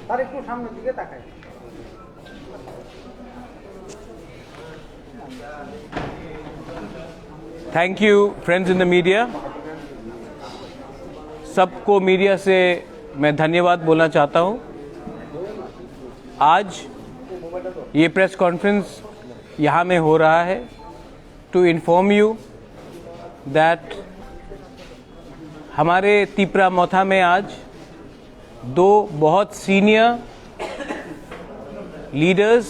তার একটু সামনের দিকে তাকাই। Thank you friends in the media. सबको मीडिया से मैं धन्यवाद बोलना चाहता हूं। आज ये प्रेस कॉन्फ्रेंस यहाँ में हो रहा है टू इन्फॉर्म यू दैट हमारे तिपरा मोथा में आज दो बहुत senior leaders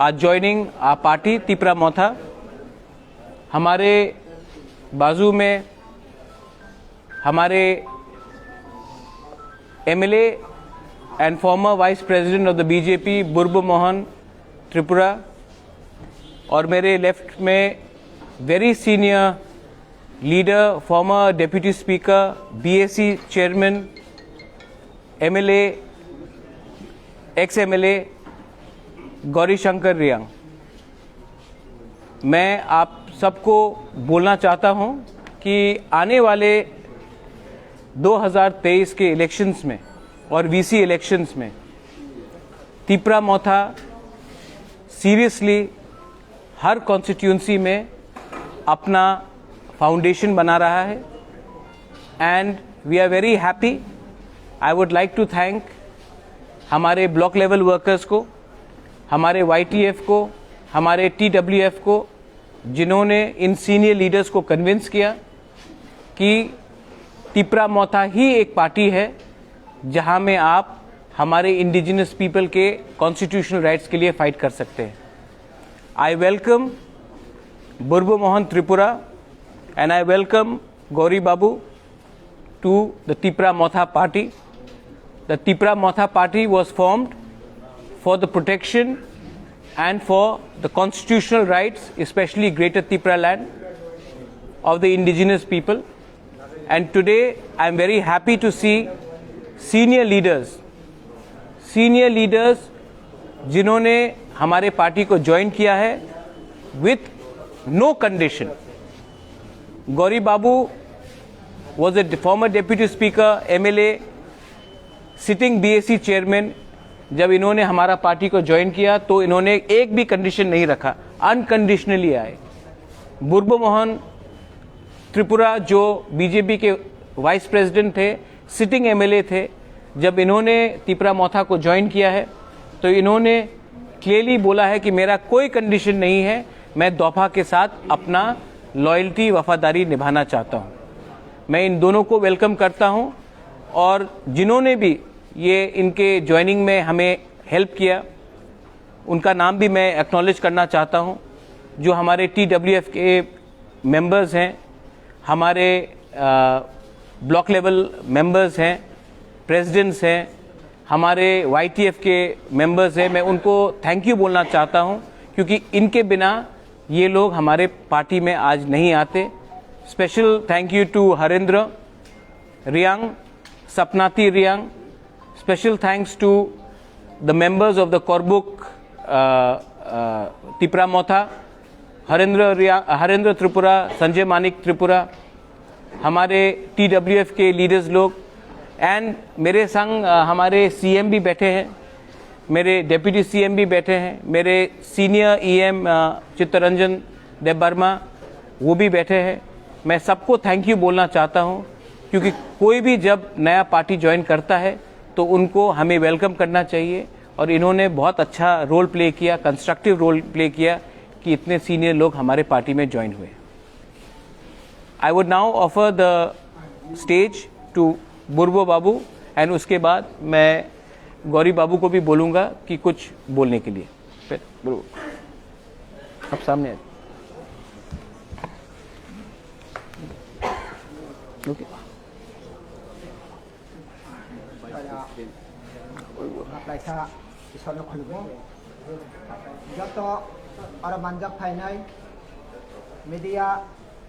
are joining our party Tipra Motha. हमारे बाजू में हमारे MLA and former vice president of the BJP Burba Mohan Tripura, और मेरे लेफ्ट में very senior leader former deputy speaker BAC chairman MLA ex MLA Gauri Shankar Reang. मैं आप सबको बोलना चाहता हूं कि आने वाले 2023 के इलेक्शंस में और वीसी इलेक्शंस में तिपरा मोथा सीरियसली हर कॉन्स्टिट्यूंसी में अपना फाउंडेशन बना रहा है and we are very happy. I would like to thank हमारे ब्लॉक लेवल वर्कर्स को, हमारे वाईटीएफ को, हमारे टीडब्ल्यूएफ को, जिन्होंने इन सीनियर लीडर्स को कन्विंस किया कि तिपरा मोथा ही एक पार्टी है जहां में आप हमारे इंडिजिनस पीपल के कॉन्स्टिट्यूशनल राइट्स के लिए फाइट कर सकते हैं। I welcome Burba Mohan Tripura and I welcome Gauri Babu to the Tipra Motha party. The Tipra Motha party was formed for the protection and for the constitutional rights, especially Greater Tripura land of the indigenous people. And today I am very happy to see senior leaders जिन्होंने हमारे party को join किया है with no condition. Gauri Babu was a former deputy speaker, MLA, sitting BAC chairman। जब इन्होंने हमारा party को join किया तो इन्होंने एक भी कंडीशन नहीं रखा, अनकंडीशनली आए। बुर्ब मोहन त्रिपुरा जो बीजेपी के वाइस प्रेसिडेंट थे, सिटिंग एमएलए थे, जब इन्होंने तिपरा मोथा को ज्वाइन किया है तो इन्होंने क्लियरली बोला है कि मेरा कोई कंडीशन नहीं है, मैं दोफा के साथ अपना लॉयल्टी वफादारी निभाना चाहता हूं। मैं इन दोनों को वेलकम करता हूं और जिन्होंने भी ये इनके ज्वाइनिंग में हमें हेल्प किया उनका नाम भी मैं एक्नॉलेज करना चाहता हूं। जो हमारे टीडब्ल्यूएफ के मेंबर्स हैं, हमारे ब्लॉक लेवल मेंबर्स हैं, प्रेसिडेंट्स हैं, हमारे वाईटीएफ के मेंबर्स हैं, मैं उनको थैंक यू बोलना चाहता हूं क्योंकि इनके बिना ये लोग हमारे पार्टी में आज नहीं आते। Special thank you to Harendra Reang, Sapnati Reang. Special thanks to the members of the Korbuk Tipra Motha, Harendra Tripura, Sanjay Manik Tripura, हमारे टीडब्ल्यूएफ के लीडर्स लोग, एंड मेरे संग हमारे सीएम भी बैठे हैं, मेरे डेप्यूटी सीएम भी बैठे हैं, मेरे सीनियर ईएम चित्तरंजन देव वर्मा वो भी बैठे हैं। मैं सबको थैंक यू बोलना चाहता हूं क्योंकि कोई भी जब नया पार्टी ज्वाइन करता है तो उनको हमें वेलकम करना चाहिए और इन्होंने बहुत अच्छा रोल प्ले किया, कंस्ट्रक्टिव रोल प्ले किया कि इतने सीनियर लोग हमारे पार्टी में ज्वाइन हुए। I would now offer the stage to Burbo babu and उसके बाद मैं गौरी बाबू को भी बोलूँगा कि कुछ बोलने के लिए। फिर अब सामने आए। ओके। लाइसा इसोरनो खुलुमो जत और मानजक फाइनाय मीडिया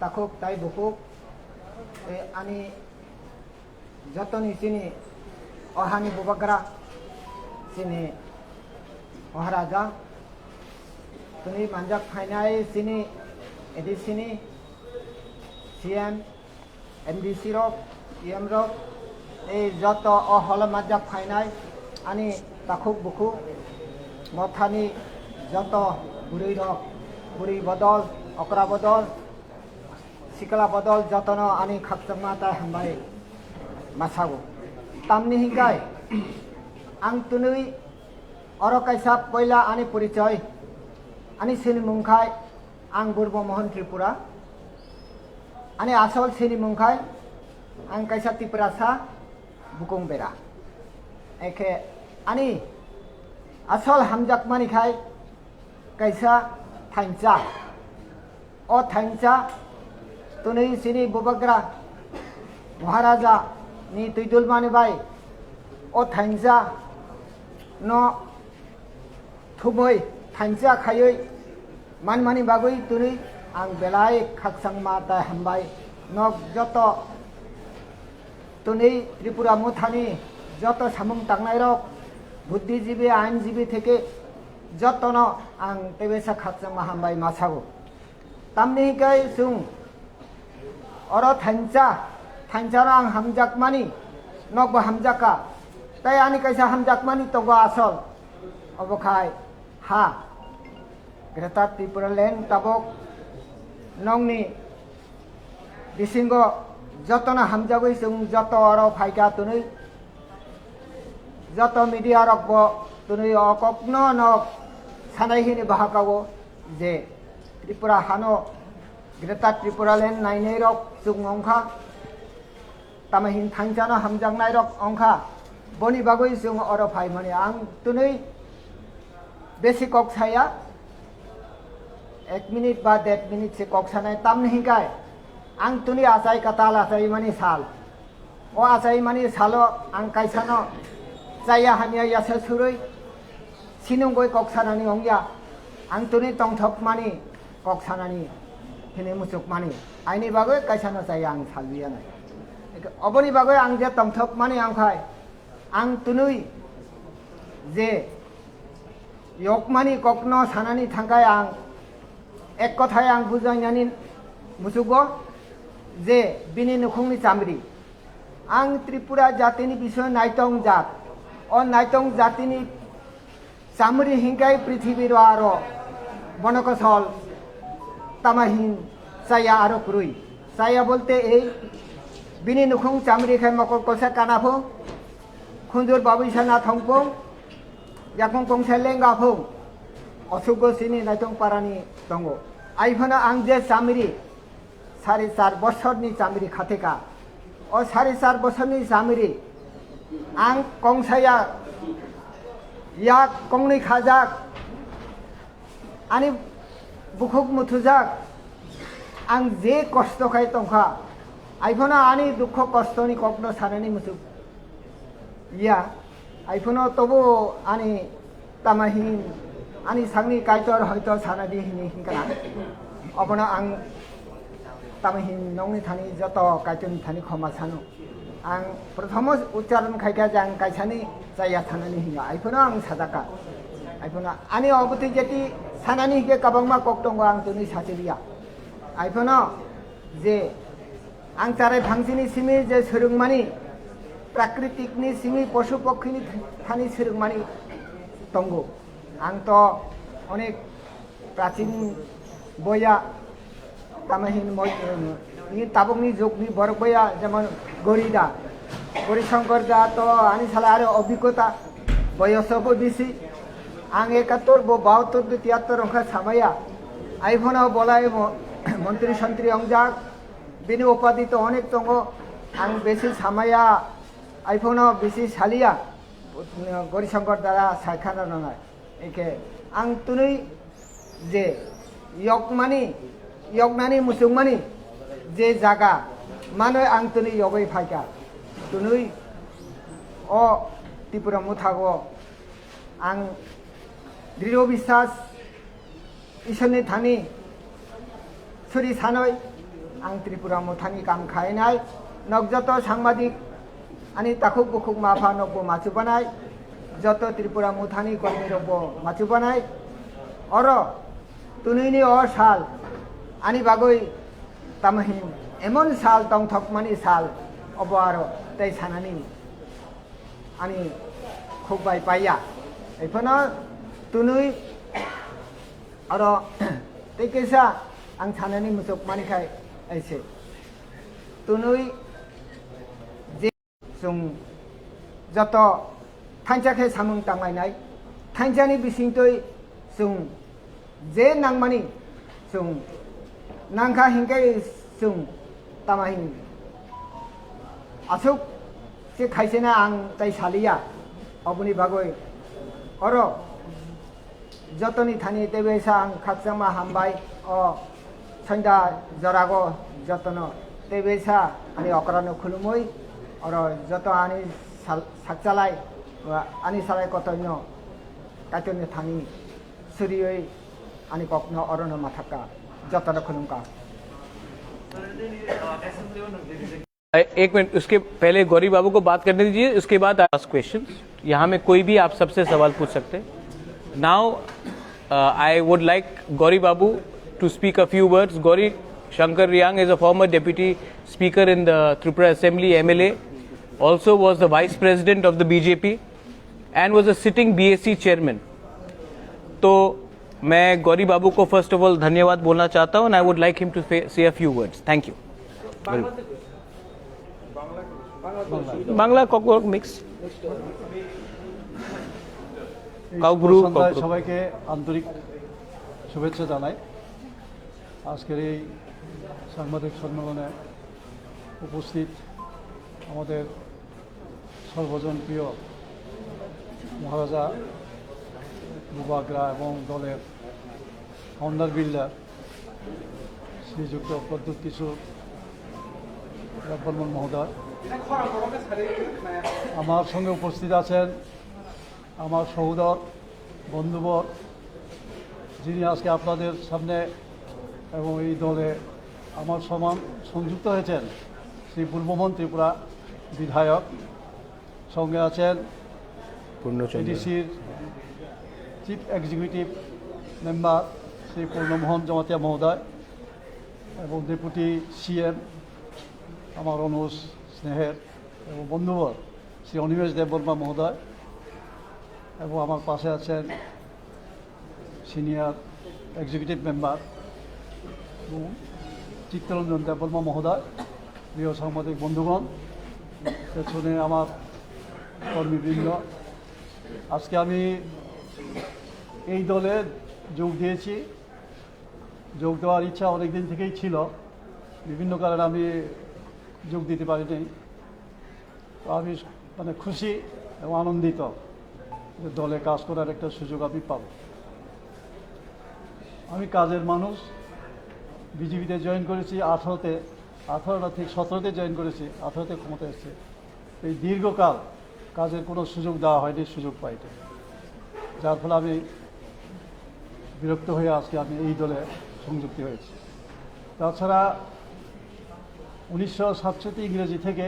ताकुक ताई बुकुक आनी जतनी सिनी अहानी बुबगरा सिनी महाराजा तुनी मानजक फाइनाय सिनी एडी सिनी CM MDC rock EM rock এই যত অহল মাজাব ফাইনাই আনি তাকুক বুকুক মথানি যত বুড়ি রক বুড়ি বদল অকরা বদল sikala bodol jotono ani khakchangma ta hambai masago tamni hingai ang tunui oro kaisa poila ani porichoy ani sini mungkhai ang burbo mohan tripura ani asol sini mungkhai ang kaisa tripura sa bukung bera eke ani asol hamjak mani khai kaisa thaincha o thaincha tunai sini bubagra maharaja ni tuidul mani bai o thainja no thumoi thainja khayoi man mani bagoi tunai ang belai khaksang mata hambai nok joto tunai tripura muthani joto samung tangnai rok buddhijibi আইনজীবী থেকে jotono ang tebesa khaksang ma hambai masago tamni kai sung oro thancha ang hamjak mani nokba hamjaka tai ani kaisa hamjak mani togo asol obokhai ha Greta Tripura Land tabok nongni bisingo jotona hamjagoi sung joto oro phaika tunui joto media rokbo tunui okopno nok sanai hini bahakago je Tripura hano Greta Tripura Land nainai rok sung ongkha tamahin thanjana hamjang nai rok ongkha boni bagoi sung oro phai mani ang tunui besi kok saya 1 minute ba 1 minute se kok sanai tam nahi kai ang tunui asai katala asai mani sal o asai mani salo ang kaisano saya hanya yasa surui sinung goi kok sanani ongya ang tunui tongthok mani kok sanani hini musuk mani aini bagoi kaisano saya ang salbiya nai oboni bagoi ang je tongthok mani ang khai ang tunui je yok mani kokno sanani thangkai ang ek kothai ang bujainani musugo je bini nukhungni chamri ang Tripura jatini bishoy naitong jat o naitong jatini chamri hingkai prithibir aro bonokosol tamahin saya aro kurui saya bolte ei bini nukhung chamri khai mokol kosa kanapho khunjur babisana thongpong yakong kongsa lenga phung osugo sini naitong parani tongo aifana ang je chamri 4.5 বছরনি চামরি খাতেকা ও 4.5 বছরনি চামরি আং কংসায়া ইয়া কংনি খাজাক আনি বুকুক মুথুজাক আং যে কষ্ট খাই তংখা আইফনা আনি দুঃখ কষ্টনি কপ্ন সারানি মুথু ইয়া আইফনা তবু আনি তামাহিন আনি সাংনি কাইতর হয়তো সারাদি হিনি হিংকানা অবনা আং tamahin nongni thani joto kaitoni thani khoma sanu ang prothom ucharon khaika jang kaisani jaya thanani hinga aiphono ang sadaka aiphono ani obuti jeti sanani ke kabangma koktongo ang tuni sachiria aiphono je ang tarai bhangsini simi je surungmani prakritikni simi poshu pokhini thani surungmani tongo ang to onek prachin boya tamahin ni tabokni jogni borboya jemon gorida gori shankar da to ani sala are obhikota boyosobo bisi ang 71 bo 72 73 ongkha samaya aibona bolai মন্ত্রী সন্ত্রী অংজাক বিনি উপাধি তো অনেক tongo ang বেশি samaya আইফোনো বেশি সালিয়া গরি শঙ্কর দ্বারা সাইখানা নয় একে আং তুনুই যে ইয়কমানি Yognani musungmani je jaga manoi ang tuni yogoi phaika tunui o Tripura muthago ang dridho biswas ishorni thani suri sanoi ang Tripura muthani kam khainai nokjoto sangbadik ani takuk bukuk mafa nokbo machu banai joto Tripura muthani kormi rokbo machu banai oro tunuini o sal ani bagoi tamahin emon sal tong thokmani sal obo aro tai sanani ani khuk bai paya ephano tunui aro tekesa ang thanani musuk manikai aise tunui je sung jato thanchakhe samung tangainai thanchani bisingtoi sung je nangmani sung nangkha hingkai sung tamahin asuk se khaisena ang tai salia obuni bagoi oro jotoni thani tebesa ang khaksama hambai o sanda jarago jotono tebesa ani okrano khulumoi oro joto ani sakchalai ani salai kotoino katoni thani surioi ani kokno orono mathaka jotono khulumka एक minute उसके पहले गौरी बाबू को बात करने दीजिए उसके बाद ask questions यहाँ में कोई भी आप सबसे सवाल पूछ सकते हैं now I would like Gouri Babu to speak a few words Gouri Shankar Riyang is a former deputy speaker in the Tripura Assembly MLA also was the vice president of the BJP and was a sitting BSc chairman तो मैं गौरी बाबू को first of all धन्यवाद बोलना चाहता हूँ and I would like him to say a few words thank you Bangla Kok mix সবাইকে আন্তরিক শুভেচ্ছা জানাই আজকের এই সাংবাদিক সম্মেলনে উপস্থিত আমাদের সর্বজন প্রিয় মহারাজা বুবাগরা এবং দলের ফাউন্ডার বিল্ডার শ্রীযুক্ত প্রদ্যুৎ কিশোর বর্মন মহোদয় আমার সঙ্গে উপস্থিত আছেন আমার সহোদর বন্ধুবর যিনি আজকে আপনাদের সামনে এবং এই দলে আমার সমান সংযুক্ত হয়েছেন শ্রী পূর্বমন ত্রিপুরা বিধায়ক সঙ্গে আছেন এডিসির chief executive member Shri Purnamohan Jamatia মহোদয় এবং ডেপুটি সিএম আমার অনুজ স্নেহের এবং বন্ধুবর শ্রী অনিমেষ দেববর্মা মহোদয় এবং আমার পাশে আছেন সিনিয়র এক্সিকিউটিভ মেম্বার এবং চিত্তরঞ্জন দেববর্মা মহোদয় প্রিয় সাংবাদিক বন্ধুগণ পেছনে আমার কর্মীবৃন্দ আজকে আমি এই দলে যোগ দিয়েছি যোগ দেওয়ার ইচ্ছা অনেক দিন থেকেই ছিল বিভিন্ন কারণে আমি যোগ দিতে পারিনি আমি মানে খুশি এবং আনন্দিত যে দলে কাজ করার একটা সুযোগ আমি পাব আমি কাজের মানুষ বিজেপিতে জয়েন করেছি 18 না ঠিক 17তে জয়েন করেছি 18তে ক্ষমতা এসেছে এই দীর্ঘকাল কাজের কোনো সুযোগ দেওয়া হয়নি সুযোগ পাইনি যার ফলে আমি বিরক্ত হয়ে আজকে আমি এই দলে সংযুক্ত হয়েছি তাছাড়া 1967 ইংরেজি থেকে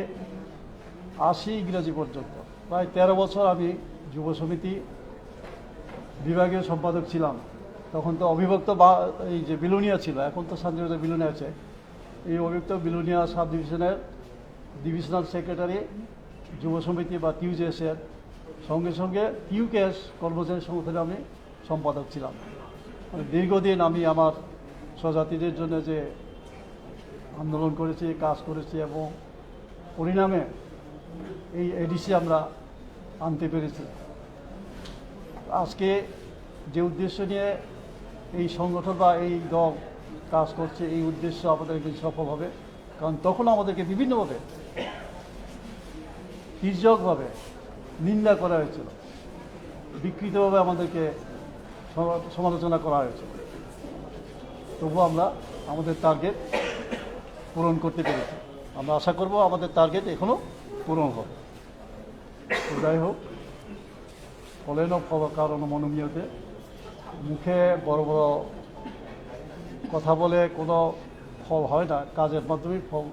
80 ইংরেজি পর্যন্ত প্রায় 13 বছর আমি যুব সমিতি বিভাগীয় সম্পাদক ছিলাম তখন তো অবিভক্ত এই যে বিলুনিয়া ছিল এখন তো শান্তিবাজার বিলুনিয়া আছে এই অবিভক্ত বিলুনিয়া সাব ডিভিশনের ডিভিশনাল সেক্রেটারি যুব সমিতি বা টিউজেসের সঙ্গে সঙ্গে টিউকেএস কর্মচারী সংগঠনে আমি সম্পাদক ছিলাম মানে দীর্ঘদিন আমি আমার স্বজাতিদের জন্য যে আন্দোলন করেছি কাজ করেছি এবং পরিণামে এই এডিসি আমরা আনতে পেরেছি আজকে যে উদ্দেশ্য নিয়ে এই সংগঠন বা এই দল কাজ করছে এই উদ্দেশ্য আমাদের একদিন সফল হবে কারণ তখন আমাদেরকে বিভিন্নভাবে তির্যকভাবে নিন্দা করা হয়েছিল বিকৃতভাবে আমাদেরকে সমালোচনা করা হয়েছিল তবুও আমরা আমাদের টার্গেট পূরণ করতে পেরেছি আমরা আশা করব আমাদের টার্গেট এখনও পূরণ হবে যাই হোক ফলেন কারণ মনোনীয়তে মুখে বড় বড় কথা বলে কোনো ফল হয় না কাজের মাধ্যমেই ফল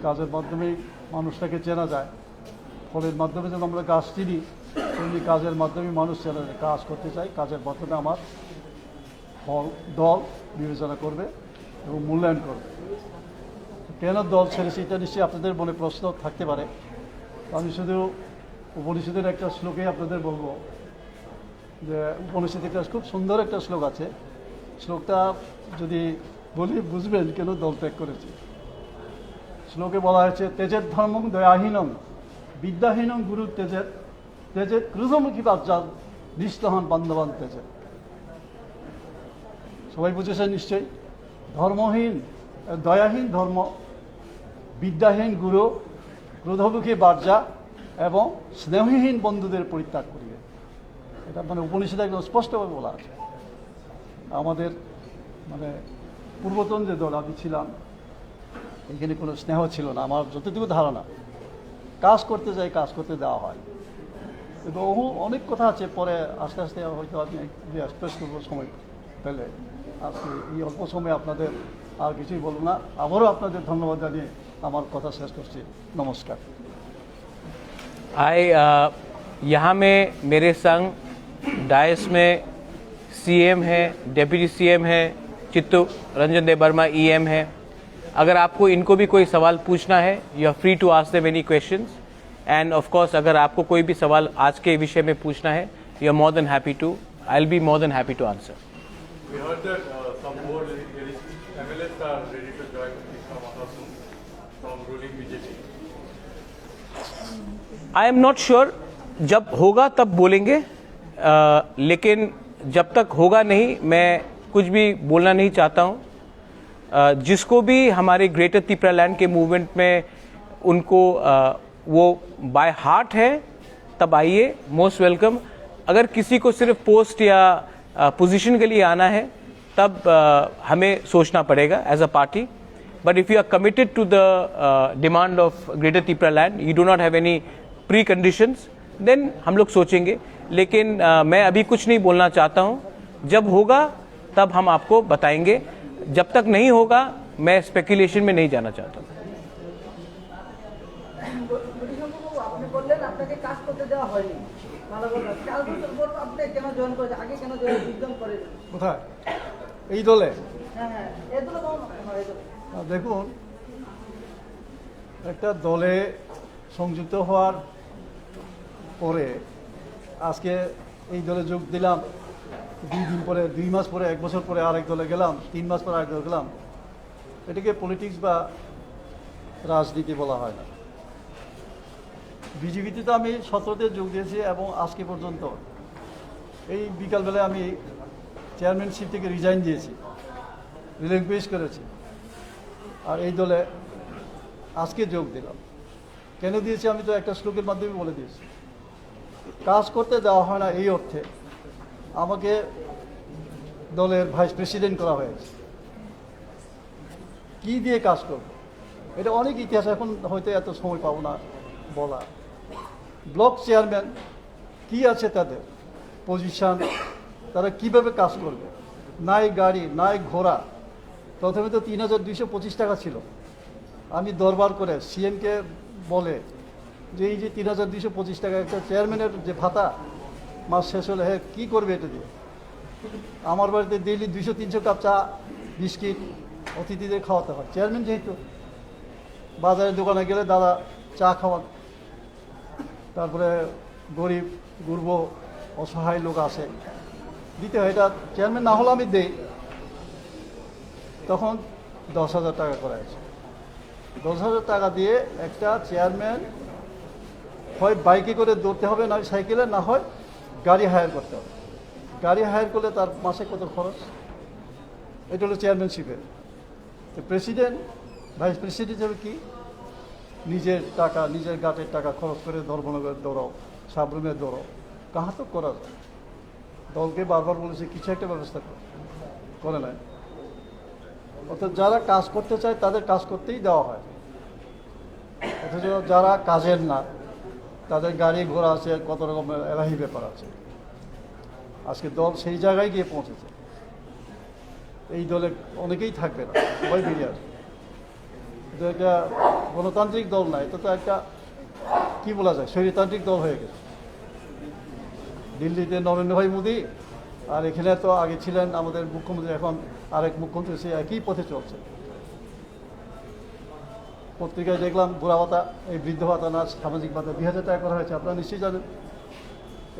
কাজের মাধ্যমেই মানুষটাকে চেনা যায় ফলের মাধ্যমে যেন আমরা গাছ চিনি তেমনি কাজের মাধ্যমে মানুষ চেনা যায় কাজ করতে চাই কাজের মাধ্যমে আমার ফল দল বিবেচনা করবে এবং মূল্যায়ন করবে কেন দল ছেড়েছি এটা নিশ্চয়ই আপনাদের মনে প্রশ্ন থাকতে পারে আমি শুধু উপনিষদের একটা শ্লোকে আপনাদের বলবো যে উপনিষদের একটা খুব সুন্দর একটা শ্লোক আছে। শ্লোকটা যদি বলি বুঝবেন কেন দল ত্যাগ করেছি। শ্লোকে বলা হয়েছে, তেজের ধর্মং দয়াহীনং বিদ্যাহীনং গুরু তেজের তেজের ক্রুধমুখী বাচ্চা নিস্তহন বান্ধবান তেজের। সবাই বুঝেছেন নিশ্চয়ই। ধর্মহীন দয়াহীন ধর্ম, বিদ্যাহীন গুরু, ক্রোধমুখী বার্জা এবং স্নেহহীন বন্ধুদের পরিত্যাগ করিবে। এটা মানে উপনিষদে একদম স্পষ্টভাবে বলা আছে। আমাদের মানে পূর্বতন যে দল আমি ছিলাম, এখানে কোনো স্নেহ ছিল না আমার যতটুকু ধারণা। কাজ করতে যাই, কাজ করতে দেওয়া হয়। কিন্তু অনেক কথা আছে, পরে আস্তে আস্তে হয়তো আমি এক্সপ্রেস করবো সময় পেলে। আজকে এই অল্প সময়ে আপনাদের আর কিছুই বলবো না। আবারও আপনাদের ধন্যবাদ জানিয়ে আমার কথা শেষ করছি। নমস্কার। यहाँ में मेरे संग डायस में सीएम है, डेप्यूटी सीएम है, चित्तू रंजन देव वर्मा ईएम है। अगर आपको इनको भी कोई सवाल पूछना है, you are free to ask them any questions. And of course अगर आपको कोई भी सवाल आज के विषय में पूछना है, you are more than happy to, I will be more than happy to answer. We heard that some more MLAs are ready to join Islam Mahasun from ruling BJP. I am not sure, जब होगा तब बोलेंगे, लेकिन जब तक होगा नहीं मैं कुछ भी बोलना नहीं चाहता हूँ। जिसको भी हमारे ग्रेटर त्रिपुरालैंड के मूवमेंट में उनको वो बाय हार्ट है, तब आइए, मोस्ट वेलकम। अगर किसी को सिर्फ पोस्ट या पोजीशन के लिए आना है, तब हमें सोचना पड़ेगा as a party. But if you are committed to the demand of greater Tripuraland, you do not have any preconditions, then हम लोग सोचेंगे। लेकिन मैं अभी कुछ नहीं बोलना चाहता हूँ। जब होगा तब हम आपको बताएंगे। जब तक नहीं होगा मैं स्पेकुलेशन में नहीं जाना चाहता हूँ। আপনি বললেন আপনাকে কাজ করতে দেওয়া হয়নি, ভালো কথা। 4 বছর পর আপনি কেন জয়েন করেছেন? আগে কেন জয়েন করেন? কোথায়? এই দলে? হ্যাঁ হ্যাঁ, এই দলে এই দলে। দেখুন, একটা দলে সংযুক্ত হওয়ার পরে আজকে এই দলে যোগ দিলাম, 2 দিন পরে, 2 মাস পরে, 1 বছর পরে আরেক দলে গেলাম, 3 মাস পরে আরেক দলে গেলাম। এটাকে পলিটিক্স বা রাজনীতি বলা হয় না। বিজেপিতে তো আমি 17তে যোগ দিয়েছি এবং আজকে পর্যন্ত এই বিকালবেলায় আমি চেয়ারম্যানশিপ থেকে রিজাইন দিয়েছি, রিলিঙ্কুইশ করেছি। আর এই দলে আজকে যোগ দিলাম। কেন দিয়েছি আমি তো একটা শ্লোকের মাধ্যমে বলে দিয়েছি। কাজ করতে দেওয়া হয় না এই অর্থে আমাকে দলের ভাইস প্রেসিডেন্ট করা হয়েছে। কি দিয়ে কাজ করব, এটা অনেক ইতিহাস, এখন হয়তো এত সময় পাবো না বলা। ব্লক চেয়ারম্যান কি আছে তাদের পজিশন, তারা কিভাবে কাজ করবে? নাই গাড়ি, নাই ঘোড়া। প্রথমে তো 3225 টাকা ছিল। আমি দরবার করে সিএমকে বলে যে এই যে 3225 টাকা একটা চেয়ারম্যানের যে ভাতা, মাস শেষ হলে হ্যাঁ কী করবে এটা দিয়ে? আমার বাড়িতে ডেইলি 200-300 কাপ চা বিস্কিট অতিথিদের খাওয়াতে হয়। চেয়ারম্যান যেহেতু, বাজারের দোকানে গেলে দাদা চা খাওয়ান। তারপরে গরিব গুরব অসহায় লোক আসে, দিতে হয়। এটা চেয়ারম্যান না হলে আমি দেই। তখন 10,000 টাকা করা আছে। 10,000 টাকা দিয়ে একটা চেয়ারম্যান হয় বাইকে করে দৌড়তে হবে, না সাইকেলে, না হয় গাড়ি হায়ার করতে হবে। গাড়ি হায়ার করলে তার মাসে কত খরচ? এটা হলো চেয়ারম্যানশিপের। তো প্রেসিডেন্ট, ভাইস প্রেসিডেন্ট হিসেবে কি নিজের টাকা, নিজের গাটের টাকা খরচ করে ধর্মনগরের দৌড়াও, সাবরুমের দৌড়াও, কাহা তো করা যায়। দলকে বারবার বলেছে কিছু একটা ব্যবস্থা করে নেয়। অর্থাৎ যারা কাজ করতে চায় তাদের কাজ করতেই দেওয়া হয়, অথচ যারা কাজের না তাদের গাড়ি ঘোড়া আছে, কত রকমের এলাহি ব্যাপার আছে। আজকে দল সেই জায়গায় গিয়ে পৌঁছেছে। এই দলে অনেকেই থাকবে না, সবাই বেরিয়ে আসবে। এটা একটা গণতান্ত্রিক দল না, এটা তো একটা কি বলা যায়, স্বৈরতান্ত্রিক দল হয়ে গেছে। দিল্লিতে নরেন্দ্র ভাই মোদী, আর এখানে তো আগে ছিলেন আমাদের মুখ্যমন্ত্রী, এখন আরেক মুখ্যমন্ত্রী, সে একই পথে চলছে। পত্রিকায় দেখলাম বুড়া ভাতা, এই বৃদ্ধ ভাতা না সামাজিক ভাতা 2000 টাকা করা হয়েছে। আপনারা নিশ্চয়ই জানেন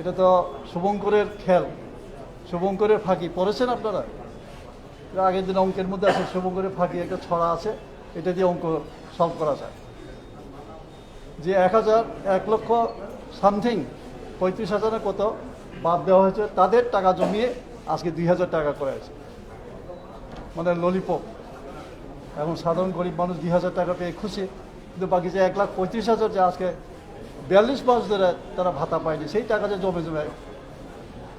এটা তো শুভঙ্করের খেল, শুভঙ্করের ফাঁকি। পড়েছেন আপনারা? আগের দিন অঙ্কের মধ্যে আছে শুভঙ্করের ফাঁকি, একটা ছড়া আছে, এটা দিয়ে অঙ্ক সলভ করা যায়। যে 1 লক্ষ সামথিং 35,000 কত বাদ দেওয়া হয়েছে, তাদের টাকা জমিয়ে আজকে 2000 টাকা করা হয়েছে, মানে ললিপপ। এখন সাধারণ গরিব মানুষ 2000 টাকা পেয়ে খুশি, কিন্তু বাকি যে 1,35,000 যে আজকে 42 মাস ধরে তারা ভাতা পায়নি, সেই টাকা যে জমে জমে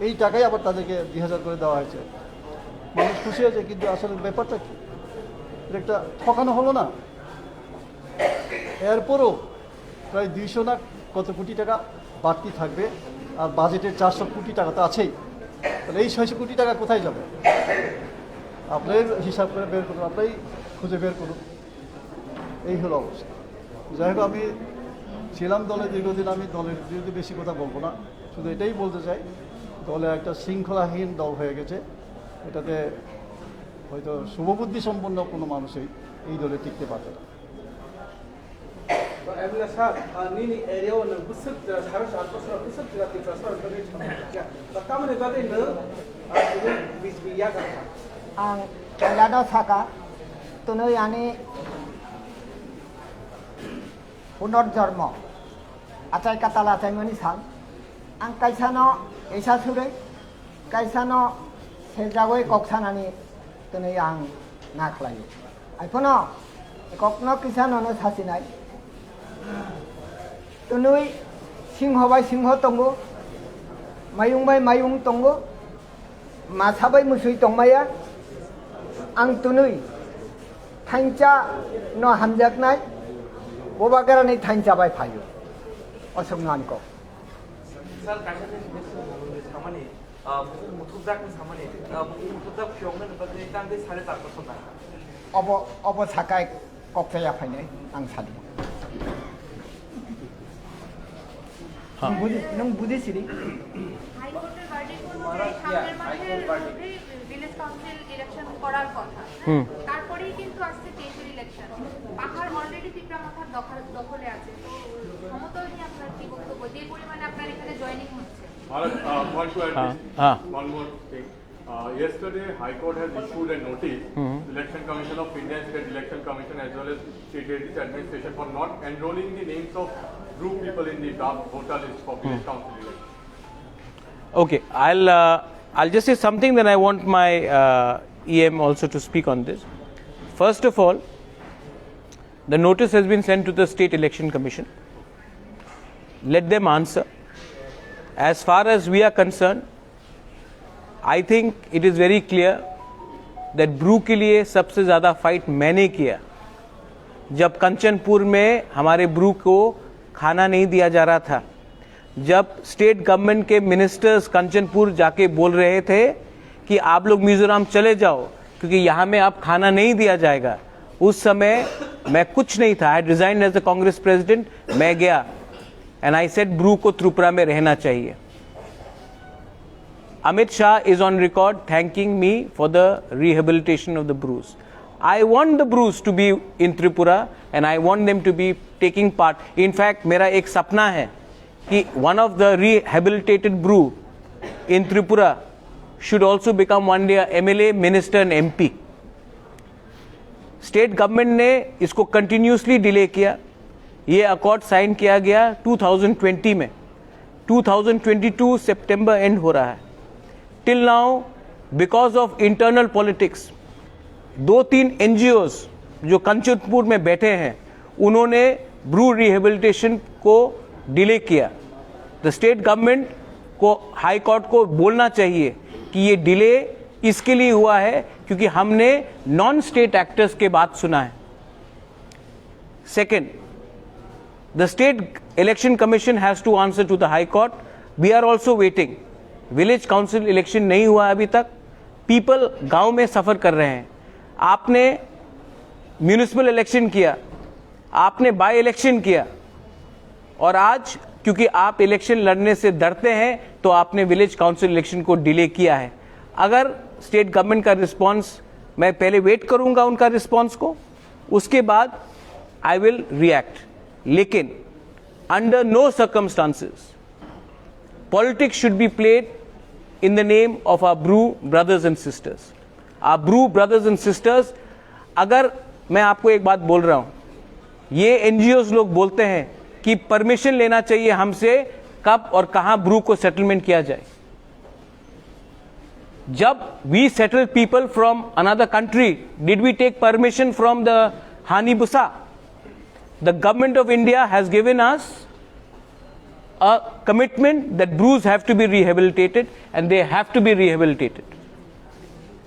এই টাকাই আবার তাদেরকে 2000 করে দেওয়া হয়েছে। মানুষ খুশি হয়েছে, কিন্তু আসলে ব্যাপারটা কি, এটা একটা ঠকানো হলো না? এরপরও প্রায় 200 না কত কোটি টাকা বাড়তি থাকবে, আর বাজেটের 400 কোটি টাকা তো আছেই। তাহলে এই 600 কোটি টাকা কোথায় যাবে? আপনার হিসাব করে বের করুন, আপনাই খুঁজে বের করুন। এই হলো অবস্থা। যাই হোক, আমি ছিলাম দলে দীর্ঘদিন, আমি দলের বিরুদ্ধে বেশি কথা বলবো না, শুধু এটাই বলতে চাই, দলে একটা শৃঙ্খলাহীন দল হয়ে গেছে। এটাতে হয়তো শুভবুদ্ধি সম্পন্ন কোনো মানুষই এই দলে টিকতে পারবে না। ang kailado saka tunoy ani punorjormo atai katala atai mani sal ang kaisano esa surai kaisano sejagoi koksanani tunoy ang naklayo ai pono kokno kisano no sasinai tunoy singho bai singho tongo mayung bai mayung tongo masabai musui tongmaya ang tunoy thancha no hamjaknai bobagarani thancha bai phayo osongnan ko sal kaisane samani muthujak samani muthujak pyongna bagay tangde 4.5 বছর না obo sakai kokya phainai ang sali हाँ nang budisiri হাইকোর্টের verdict অনুযায়ী সামনের মাসের মধ্যেই village council election করার কথা। তারপরেই কিন্তু আসছে টেটের ইলেকশন। পাহাড় অলরেডি পিপরামাথার দখলে আছে। তো ক্ষমতা নিয়ে আপনার কি বক্তব্য, যে পরিমাণে আপনার এখানে জয়েনিং হচ্ছে? Want to add one more thing. Yesterday, High Court has issued a notice, Election Commission of India, State Election Commission, as well as State Administration, for not enrolling the names of group people in the draft voter list for village council election. Okay, I'll just say something, then I want my EM also to speak on this. First of all, the notice has been sent to the State Election Commission. Let them answer. As far as we are concerned, I think it is very clear that Bru के लिए सबसे ज़्यादा fight मैंने किया जब कंचनपुर में हमारे Bru को खाना नहीं दिया जा रहा था, जब स्टेट गवर्नमेंट के मिनिस्टर्स कंचनपुर जाके बोल रहे थे कि आप लोग मिजोरम चले जाओ क्योंकि यहाँ में आप खाना नहीं दिया जाएगा। उस समय मैं कुछ नहीं था, I resign as the Congress president. मैं गया एंड आई सेड ब्रू को त्रिपुरा में रहना चाहिए। Amit Shah is on record thanking me for the rehabilitation of the Brus. I want the Brus to be in Tripura and I want them to be taking part. In fact, मेरा एक सपना है कि one of the rehabilitated Bru in Tripura should also become one day a MLA, minister and MP. State government ने इसको continuously delay किया। ये accord sign किया गया 2020 में, 2022 सितंबर end हो रहा है। Till now, because of internal politics, 2-3 NGOs जो कंचनपुर में बैठे हैं, उन्होंने ब्रू रिहेबिलिटेशन को डिले किया। द स्टेट गवर्नमेंट को, हाई कोर्ट को बोलना चाहिए कि ये डिले इसके लिए हुआ है क्योंकि हमने नॉन स्टेट एक्टर्स के बात सुना है। Second, the state election commission has to answer to the high court. We are also waiting. Village council election नहीं हुआ अभी तक, पीपल गांव में सफर कर रहे हैं। आपने म्यूनिसिपल इलेक्शन किया, आपने बाय इलेक्शन किया और आज क्योंकि आप इलेक्शन लड़ने से डरते हैं तो आपने विलेज काउंसिल इलेक्शन को डिले किया है। अगर स्टेट गवर्नमेंट का रिस्पांस, मैं पहले वेट करूंगा उनका रिस्पांस को, उसके बाद I will react. Lekin, under no circumstances, politics should be played in the name of our Bru brothers and sisters. Our Bru brothers and sisters, अगर मैं आपको एक बात बोल रहा हूं, ये एनजीओज लोग बोलते हैं कि परमिशन लेना चाहिए हमसे कब और कहां ब्रू को सेटलमेंट किया जाए. जब we settle people from another country, did we take permission from the हानीबुसा? The government of India has given us a commitment that brews have to be rehabilitated, and they have to be rehabilitated.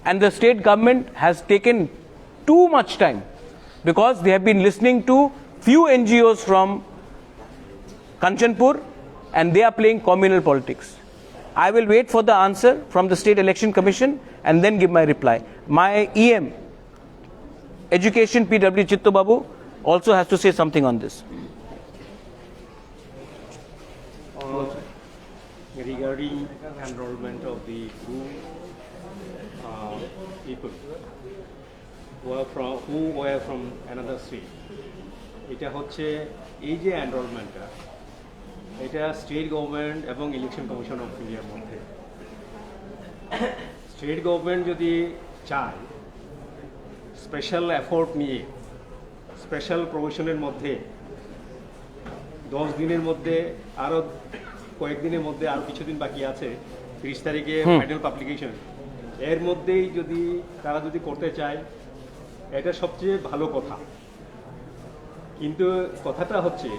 And the state government has taken too much time because they have been listening to few NGOs from Kanchanpur, and they are playing communal politics. I will wait for the answer from the State Election Commission and then give my reply. My EM, Education PW Chittu Babu, also has to say something on this. Regarding enrollment of the Bru people who were from another state, এটা হচ্ছে এই যে এনরোলমেন্টটা, এটা state government এবং election commission of ইন্ডিয়ার মধ্যে। State government যদি চায় স্পেশাল এফোর্ট নিয়ে স্পেশাল প্রভিশনের মধ্যে 10 দিনের মধ্যে আরও কয়েকদিনের মধ্যে আরও কিছুদিন বাকি আছে, 30 তারিখে ফাইনাল পাবলিকেশন, এর মধ্যেই যদি তারা যদি করতে চায় এটা সবচেয়ে ভালো কথা। কিন্তু কথাটা হচ্ছে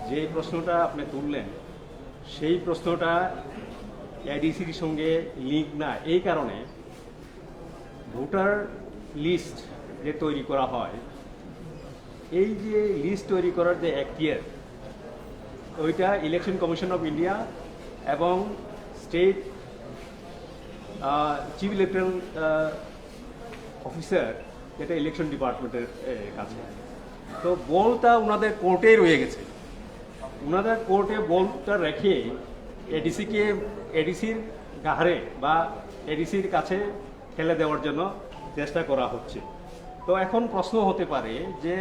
যে প্রশ্নটা আপনি তুললেন সেই প্রশ্নটা এডিসির সঙ্গে লিঙ্ক না, এই কারণে ভোটার লিস্ট যে তৈরি করা হয়, এই যে লিস্ট তৈরি করার যে এখতিয়ার, ওইটা ইলেকশন কমিশন অফ ইন্ডিয়া এবং স্টেট চিফ ইলেকট্রাল অফিসার, যেটা ইলেকশন ডিপার্টমেন্টের কাছে। তো বলটা ওনাদের কোর্টেই রয়ে গেছে, ওনাদের কোর্টে বলটা রেখে এডিসির ঘাড়ে বা এডিসির কাছে ঠেলে দেওয়ার জন্য চেষ্টা করা হচ্ছে। তো এখন প্রশ্ন হতে পারে যে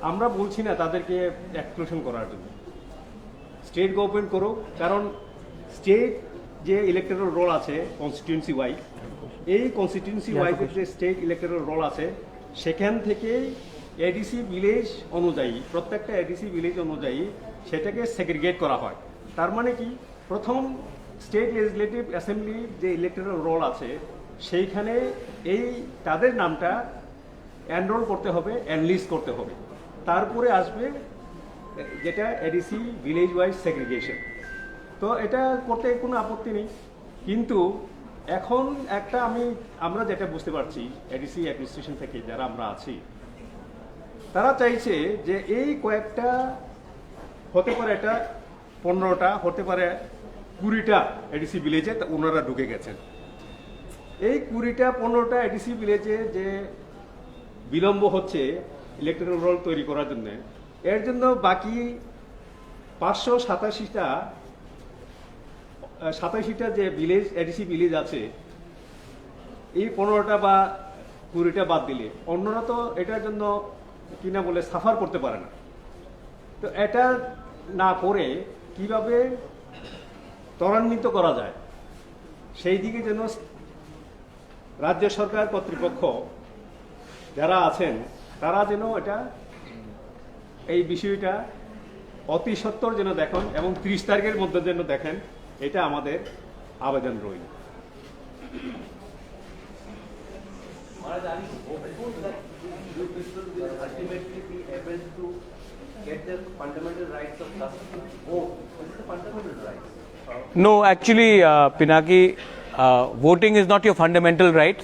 আমরা বলছি না তাদেরকে এক্সক্লুশন করার জন্য, স্টেট গভর্নমেন্ট করুক, কারণ স্টেট যে ইলেকট্রাল রোল আছে কনস্টিটিউয়েন্সি ওয়াইজ, এই কনস্টিটিউয়েন্সি ওয়াইজের যে স্টেট ইলেকট্রাল রোল আছে, সেখান থেকে এডিসি ভিলেজ অনুযায়ী, প্রত্যেকটা এডিসি ভিলেজ অনুযায়ী সেটাকে সেগ্রিগেট করা হয়। তার মানে কি, প্রথম স্টেট লেজিসলেটিভ অ্যাসেম্বলির যে ইলেকট্রাল রোল আছে সেইখানে এই তাদের নামটা এনরোল করতে হবে, এনলিস্ট করতে হবে, তারপরে আসবে যেটা এডিসি ভিলেজ ওয়াইজ সেগ্রিগেশন। তো এটা করতে কোনো আপত্তি নেই, কিন্তু এখন একটা আমরা যেটা বুঝতে পারছি এডিসি অ্যাডমিনিস্ট্রেশন থেকে যারা আমরা আছি, তারা চাইছে যে এই কয়েকটা হতে পারে, এটা 15টা হতে পারে, 20টা এডিসি ভিলেজে ওনারা ঢুকে গেছেন। এই 20টা 15টা এডিসি ভিলেজে যে বিলম্ব হচ্ছে ইলেকট্রাল রোল তৈরি করার জন্য, এর জন্য বাকি 587টা যে ভিলেজ এডিসি ভিলেজ আছে, এই 15টা বা 20টা বাদ দিলে অন্যরা তো এটার জন্য কিনা বলে সাফার করতে পারে না। তো এটা না করে কিভাবে ত্বরান্বিত করা যায় সেই দিকে যেন রাজ্য সরকার কর্তৃপক্ষ যারা আছেন তারা যেন এই বিষয়টা অতি সত্বর যেন দেখেন এবং 30 তারিখের মধ্যে যেন দেখেন, এটা আমাদের আবেদন রইল। No, actually, Pinaki, voting is not your fundamental right.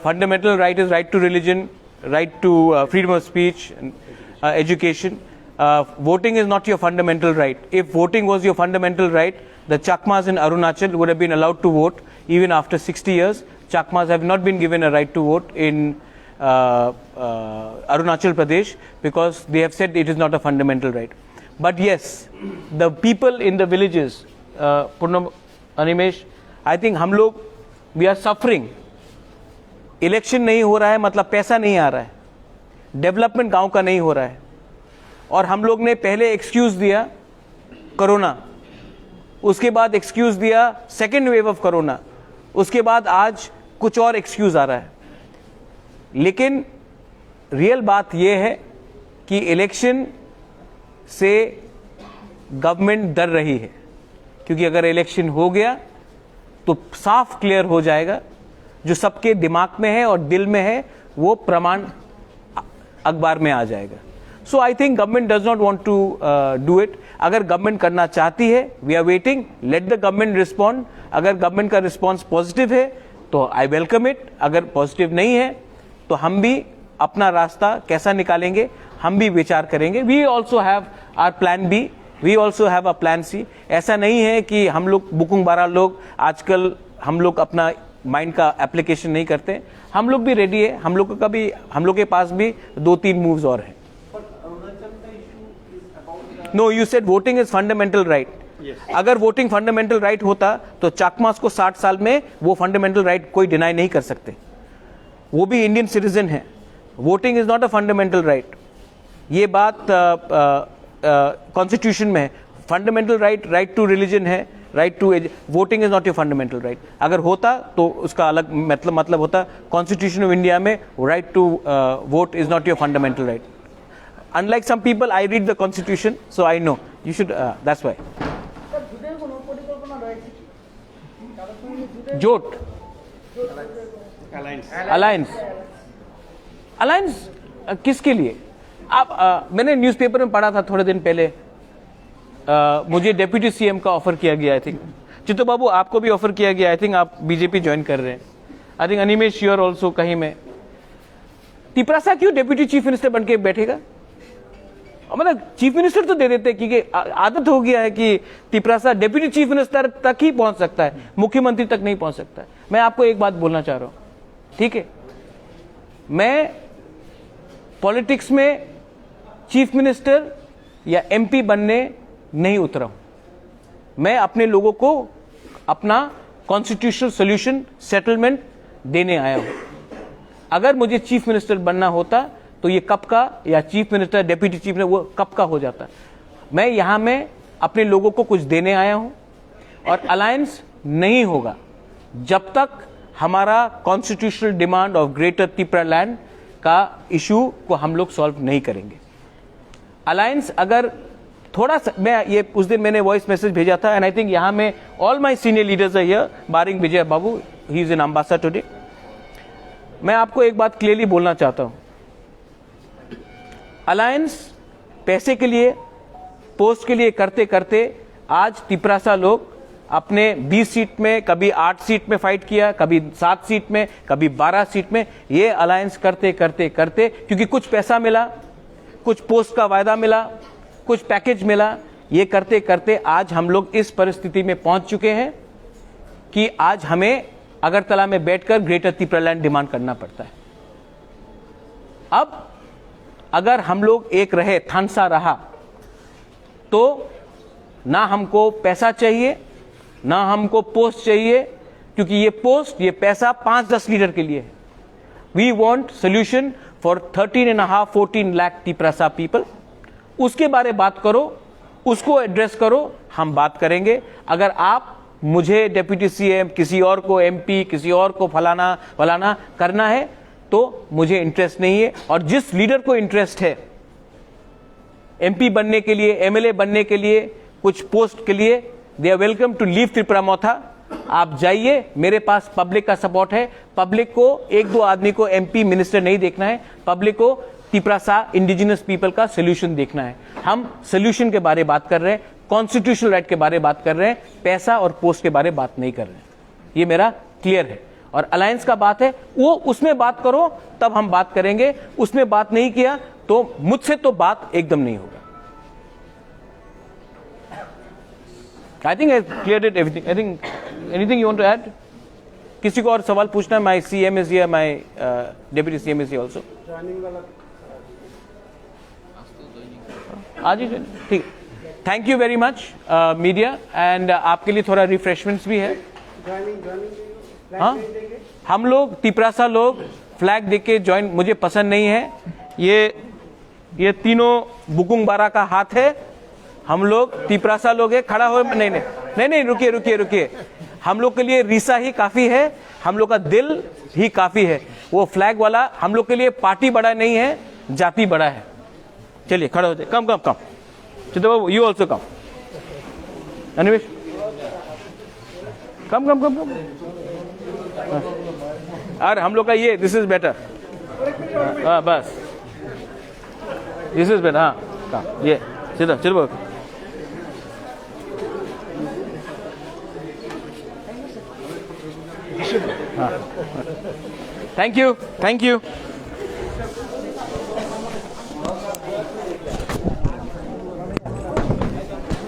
Fundamental right is right to religion, right to freedom of speech, and, education. Voting is not your fundamental right. If voting was your fundamental right, the Chakmas in Arunachal would have been allowed to vote even after 60 years. Chakmas have not been given a right to vote in Arunachal Pradesh because they have said it is not a fundamental right. But yes, the people in the villages, Purnam, Animesh, I think हम लोग we are suffering. Election नहीं हो रहा है मतलब पैसा नहीं आ रहा है. डेवलपमेंट गांव का नहीं हो रहा है। और हम लोग ने पहले एक्सक्यूज दिया कोरोना, उसके बाद एक्सक्यूज दिया सेकेंड वेव ऑफ कोरोना, उसके बाद आज कुछ और एक्सक्यूज आ रहा है। लेकिन रियल बात यह है कि इलेक्शन से गवर्नमेंट डर रही है, क्योंकि अगर इलेक्शन हो गया तो साफ क्लियर हो जाएगा, जो सबके दिमाग में है और दिल में है वो प्रमाण अखबार में आ जाएगा। So I think government does not want to do it. अगर गवर्नमेंट करना चाहती है, we are waiting, let the government respond. अगर गवर्नमेंट का रिस्पॉन्स पॉजिटिव है तो आई वेलकम इट, अगर पॉजिटिव नहीं है तो हम भी अपना रास्ता कैसा निकालेंगे हम भी विचार करेंगे। We also have our plan B, we also have a plan C. ऐसा नहीं है कि हम लोग बुकुंग बारा लोग आजकल हम लोग अपना माइंड का एप्लीकेशन नहीं करते, हम लोग भी रेडी है, हम लोग के पास भी 2-3 मूव्स और हैं। No, you said voting is fundamental right. अगर वोटिंग फंडामेंटल राइट होता तो चाकमास को 60 साल में वो फंडामेंटल राइट कोई डिनाई नहीं कर सकते, वो भी इंडियन सिटीजन है। Voting is not a fundamental right, ये बात कॉन्स्टिट्यूशन में है। Fundamental right, right to religion है, right to voting is not your fundamental right. अगर होता तो उसका अलग मतलब होता, कॉन्स्टिट्यूशन ऑफ इंडिया में right to vote is not your fundamental right. Unlike some people, I read the constitution, so I know. You should, that's why. जोट alliance किसके लिए? आप मैंने न्यूज़पेपर में पढ़ा था थोड़े दिन पहले, मुझे डेप्यूटी सीएम का ऑफर किया गया। आई थिंक चित्तो बाबू आपको भी ऑफर किया गया। आई थिंक आप बीजेपी ज्वाइन कर रहे हैं। I think Animesh you are also कहीं में। तिपरासा क्यों डेप्यूटी चीफ मिनिस्टर बन के बैठेगा? मतलब चीफ मिनिस्टर तो दे देते, क्योंकि आदत हो गया है कि तिपरासा डेप्यूटी चीफ मिनिस्टर तक ही पहुंच सकता है, मुख्यमंत्री तक नहीं पहुंच सकता है। मैं आपको एक बात बोलना चाह रहा हूं, ठीक है, मैं पॉलिटिक्स में चीफ मिनिस्टर या एमपी बनने नहीं उतरा हूं। मैं अपने लोगों को अपना कॉन्स्टिट्यूशनल सॉल्यूशन सेटलमेंट देने आया हूं। अगर मुझे चीफ मिनिस्टर बनना होता तो ये कब का, या chief minister deputy chief minister, वो कब का हो जाता। मैं यहां में अपने लोगों को कुछ देने आया हूं, और अलायंस नहीं होगा जब तक हमारा constitutional demand of greater Tripura land का इशू को हम लोग सॉल्व नहीं करेंगे। अलायंस अगर थोड़ा सा, मैं ये उस दिन मैंने वॉइस मैसेज भेजा था, एंड आई थिंक यहां में all my senior leaders are here, barring Vijay Babu, he is an ambassador today. मैं आपको एक बात क्लियरली बोलना चाहता हूं, अलायंस पैसे के लिए, पोस्ट के लिए करते करते आज तिपरासा लोग अपने 20 सीट में, कभी 8 सीट में फाइट किया, कभी 7 सीट में, कभी 12 सीट में, ये अलायंस करते करते करते, क्योंकि कुछ पैसा मिला, कुछ पोस्ट का वायदा मिला, कुछ पैकेज मिला, ये करते करते आज हम लोग इस परिस्थिति में पहुंच चुके हैं कि आज हमें अगरतला में बैठकर ग्रेटर त्रिपुरा लैंड डिमांड करना पड़ता है। अब अगर हम लोग एक रहे, थानसा रहा, तो ना हमको पैसा चाहिए, ना हमको पोस्ट चाहिए, क्योंकि ये पोस्ट, ये पैसा 5-10 लीडर के लिए है। We want solution for 13.5-14 lakh Tiprasa people. उसके बारे बात करो, उसको एड्रेस करो, हम बात करेंगे। अगर आप मुझे डेप्यूटी सीएम, किसी और को एमपी, किसी और को फलाना करना है तो मुझे इंटरेस्ट नहीं है। और जिस लीडर को इंटरेस्ट है एमपी बनने के लिए, एमएलए बनने के लिए, कुछ पोस्ट के लिए, they are welcome to leave Tipra Motha. आप जाइए, मेरे पास पब्लिक का सपोर्ट है। पब्लिक को 1-2 आदमी को एमपी मिनिस्टर नहीं देखना है, पब्लिक को तिपरासा इंडिजिनस पीपल का सोल्यूशन देखना है। हम सोल्यूशन के बारे बात कर रहे हैं, कॉन्स्टिट्यूशनल राइट के बारे बात कर रहे हैं, पैसा और पोस्ट के बारे बात नहीं कर रहे हैं। ये मेरा क्लियर है। और अलायंस का बात है, वो उसमें बात करो, तब हम बात करेंगे। उसमें बात नहीं किया तो मुझसे तो बात एकदम नहीं होगा। I think I cleared it everything. I think anything you want to add? किसी को और सवाल पूछना है? My CM is here, my deputy CM is here also. आज ही ठीक। Thank you very much media, and आपके लिए थोड़ा रिफ्रेशमेंट्स भी है। हाँ, हम लोग तिपरासा लोग फ्लैग देके ज्वाइन, मुझे पसंद नहीं है ये तीनों बुकुंग बारा का हाथ है। हम लोग तिपरासा लोग है, खड़ा हो, नहीं नहीं नहीं नहीं, रुकिए रुकिए रुकिए। हम लोग के लिए रीसा ही काफी है, हम लोग का दिल ही काफी है। वो फ्लैग वाला हम लोग के लिए पार्टी बड़ा नहीं है, जाति बड़ा है। चलिए खड़े हो जाए, कम कम कम, चित्त बाबू यू ऑल्सो कम, अनिमेश कम कम कम कम। अरे हम लोग का ये दिस इज बेटर, हाँ बस दिस इज बेटर, हाँ कम, ये चित्त चित्त बाबू। हाँ थैंक यू थैंक यू।